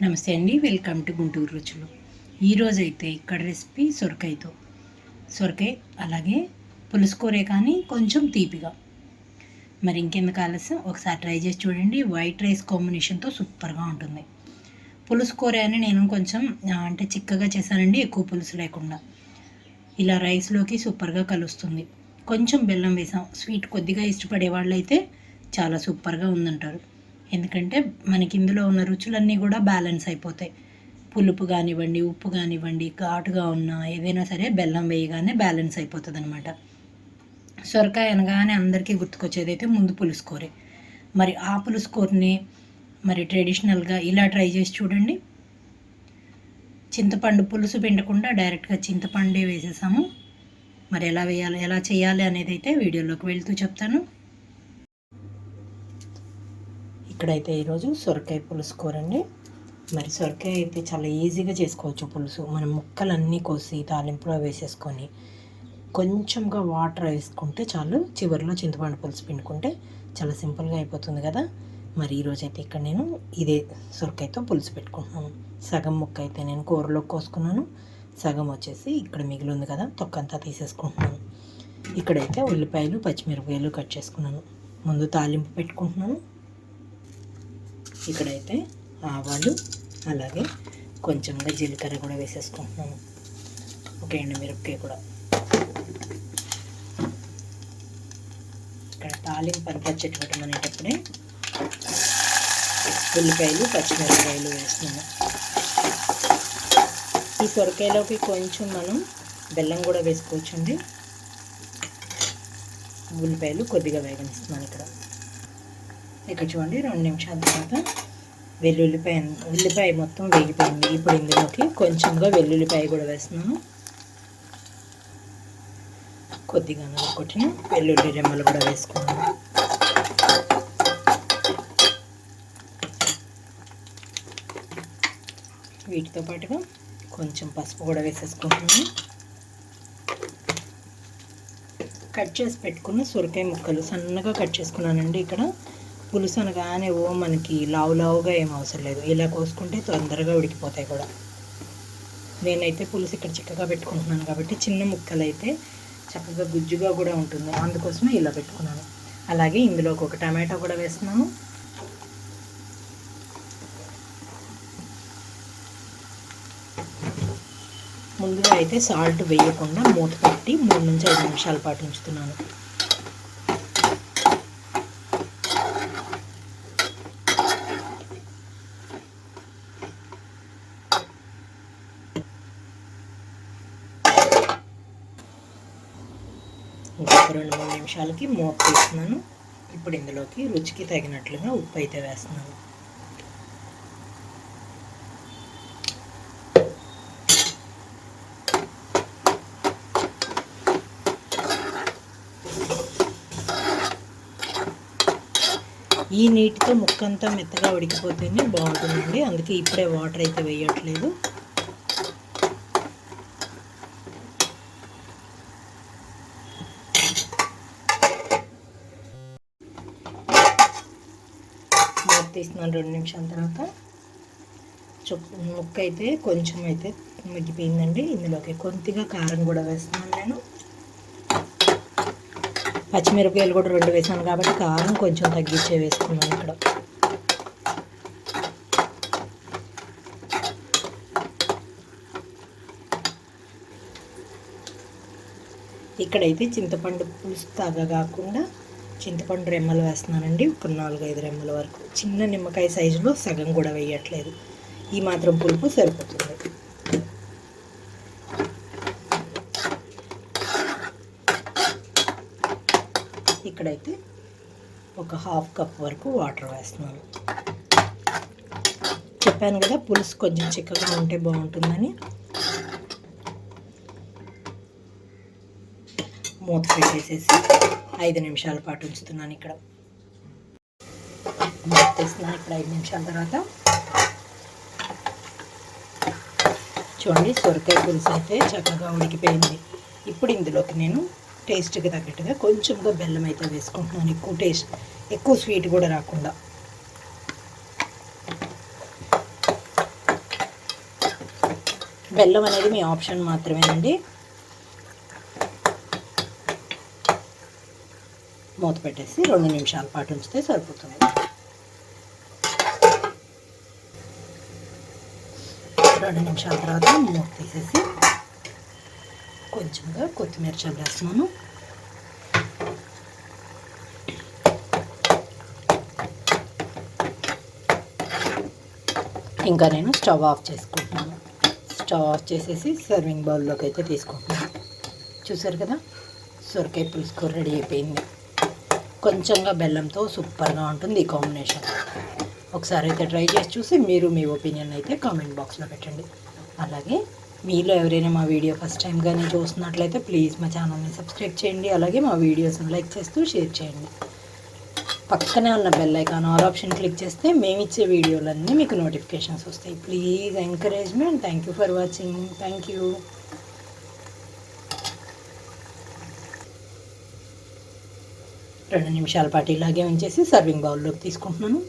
నమస్తే అండి, welcome to Guntur రుచులు. ఈరోజైతే ఇక్కడ రెసిపీ సొరకాయ అలాగే పులుసుకూరే కానీ కొంచెం తీపిగా. మరి ఇంకెందుకు ఆలస్యం, ఒకసారి ట్రై చేసి చూడండి. వైట్ రైస్ కాంబినేషన్తో సూపర్గా ఉంటుంది. పులుసుకూర అని నేను కొంచెం అంటే చిక్కగా చేశానండి, ఎక్కువ పులుసు లేకుండా. ఇలా రైస్లోకి సూపర్గా కలుస్తుంది. కొంచెం బెల్లం వేసాం. స్వీట్ కొద్దిగా ఇష్టపడే వాళ్ళైతే చాలా సూపర్గా ఉందంటారు. ఎందుకంటే మనకి ఇందులో ఉన్న రుచులన్నీ కూడా బ్యాలెన్స్ అయిపోతాయి. పులుపు కానివ్వండి, ఉప్పు కానివ్వండి, ఘాటుగా ఉన్న ఏదైనా సరే బెల్లం వేయగానే బ్యాలెన్స్ అయిపోతుంది అనమాట. సొరకాయ అనగానే అందరికీ గుర్తుకొచ్చేదైతే ముందు పులుసుకూరే. మరి ఆ పులుసుకూరని మరి ట్రెడిషనల్గా ఇలా ట్రై చేసి చూడండి. చింతపండు పులుసు పిండకుండా డైరెక్ట్గా చింతపండే వేసేసాము. మరి ఎలా చేయాలి అనేది అయితే వీడియోలోకి వెళ్తూ చెప్తాను. ఇక్కడైతే ఈరోజు సొరకాయ పులుసు కూర అండి. మరి సొరకాయ అయితే చాలా ఈజీగా చేసుకోవచ్చు పులుసు. మనం ముక్కలన్నీ కోసి తాలింపులో వేసేసుకొని కొంచెంగా వాటర్ వేసుకుంటే చాలు. చివరిలో చింతపండు పులుసు పిండుకుంటే చాలా సింపుల్గా అయిపోతుంది కదా. మరి ఈరోజైతే ఇక్కడ నేను ఇదే సొరకాయతో పులుసు పెట్టుకుంటున్నాను. సగం ముక్క అయితే నేను కూరలోకి కోసుకున్నాను, సగం వచ్చేసి ఇక్కడ మిగిలి ఉంది కదా తొక్కంతా తీసేసుకుంటున్నాను. ఇక్కడైతే ఉల్లిపాయలు పచ్చిమిరపకాయలు కట్ చేసుకున్నాను. ముందు తాలింపు పెట్టుకుంటున్నాను. ఇక్కడైతే ఆవాలు అలాగే కొంచెంగా జీలకర్ర కూడా వేసేసుకుంటున్నాను. ఒక ఎండుమిరపకాయ కూడా. ఇక్కడ తాలింపు అంతా చిటపటమనేటప్పుడే ఉల్లిపాయలు పచ్చిమిరపకాయలు వేస్తున్నాను. ఈ సొరకాయలోకి కొంచెం మనం బెల్లం కూడా వేసుకోవచ్చండి. ఉల్లిపాయలు కొద్దిగా వేగనిస్తున్నాను. ఇక్కడ చూడండి, 2 నిమిషాల తర్వాత ఉల్లిపాయ మొత్తం వేగిపోయింది. ఇప్పుడు ఇందులోకి కొంచెంగా వెల్లుల్లిపాయ కూడా వేస్తున్నాను. కొద్దిగా కొట్టిన వెల్లుల్లి రెమ్మలు కూడా వేసుకున్నాను. వీటితో పాటుగా కొంచెం పసుపు కూడా వేసేసుకుంటున్నాను. కట్ చేసి పెట్టుకున్న సొరకాయ ముక్కలు సన్నగా కట్ చేసుకున్నానండి. ఇక్కడ పులుసు అనగానే మనకి లావుగా ఏం అవసరం లేదు. ఇలా కోసుకుంటే తొందరగా ఉడికిపోతాయి కూడా. నేనైతే పులుసు ఇక్కడ చిక్కగా పెట్టుకుంటున్నాను కాబట్టి చిన్న ముక్కలు అయితే చక్కగా గుజ్జుగా కూడా ఉంటుంది. అందుకోసమే ఇలా పెట్టుకున్నాను. అలాగే ఇందులోకి ఒక టమాటో కూడా వేస్తున్నాను. ముందుగా అయితే సాల్ట్ వేయకుండా మూత పెట్టి 3 నుంచి 5 నిమిషాల పాటు ఉంచుతున్నాను. ఇంకొక 2-3 నిమిషాలకి మూత తీస్తున్నాను. ఇప్పుడు ఇందులోకి రుచికి తగినట్లుగా ఉప్పు అయితే వేస్తున్నాను. ఈ నీటితో ముక్కంతా మెత్తగా ఉడికిపోతేనే బాగుంటుందండి. అందుకే ఇప్పుడే వాటర్ అయితే వేయట్లేదు. తీస్తున్నాను 2 నిమిషాల తర్వాత. ముక్క అయితే కొంచెం అయితే మగ్గిపోయిందండి. ఇందులోకి కొద్దిగా కారం కూడా వేస్తున్నాను నేను. పచ్చిమిరపకాయలు కూడా 2 వేసాను కాబట్టి కారం కొంచెం తగ్గించే వేసుకున్నాను. ఇక్కడైతే చింతపండు పులుసు తాగా కాకుండా చింతపండు రెమ్మలు వేస్తున్నానండి. ఒక 4-5 రెమ్మల వరకు. చిన్న నిమ్మకాయ సైజులో సగం కూడా వేయట్లేదు. ఈ మాత్రం పులుపు సరిపోతుంది. ఇక్కడైతే ఒక 1/2 కప్ వరకు వాటర్ వేస్తున్నాను. చెప్పాను కదా పులుసు కొంచెం చిక్కగా ఉంటే బాగుంటుందని. మూత పెట్టేసేసి 5 నిమిషాల పాటు ఉంచుతున్నాను. ఇక్కడ మూత తీస్తున్నాను. ఇక్కడ 5 నిమిషాల తర్వాత చూడండి, సొరకాయ పులుసు అయితే చక్కగా ఉడికిపోయింది. ఇప్పుడు ఇందులోకి నేను టేస్ట్కి తగ్గట్టుగా కొంచెంగా బెల్లం అయితే వేసుకుంటున్నాను. ఎక్కువ స్వీట్ కూడా రాకుండా. బెల్లం అనేది మీ ఆప్షన్ మాత్రమేనండి. మూత పెట్టేసి 2 నిమిషాల పాటు ఉంచితే సరిపోతుంది. 2 నిమిషాల తర్వాత మూత తీసేసి కొంచెంగా కొత్తిమీర చల్లేస్తున్నాను. ఇంకా నేను స్టవ్ ఆఫ్ చేసుకుంటున్నాను. స్టవ్ ఆఫ్ చేసేసి సర్వింగ్ బౌల్లోకి అయితే తీసుకుంటున్నాను. చూసారు కదా, సొరకాయ పులుసు కూర రెడీ అయిపోయింది. కొంచెంగా బెల్లంతో సూపర్గా ఉంటుంది ఈ కాంబినేషన్. ఒకసారి అయితే ట్రై చేసి చూసి మీరు మీ ఒపీనియన్ అయితే కామెంట్ బాక్స్లో పెట్టండి. అలాగే మీలో ఎవరైనా మా వీడియో ఫస్ట్ టైం కానీ చూస్తున్నట్లయితే ప్లీజ్ మా ఛానల్ని సబ్స్క్రైబ్ చేయండి. అలాగే మా వీడియోస్ని లైక్ చేస్తూ షేర్ చేయండి. పక్కనే ఉన్న bell icon all option click చేస్తే మేము ఇచ్చే వీడియోలన్నీ మీకు నోటిఫికేషన్స్ వస్తాయి. Please encouragement. Thank you for watching. Thank you. 2 నిమిషాల పాటు ఇలాగే ఉంచేసి సర్వింగ్ బౌల్లోకి తీసుకుంటున్నాను.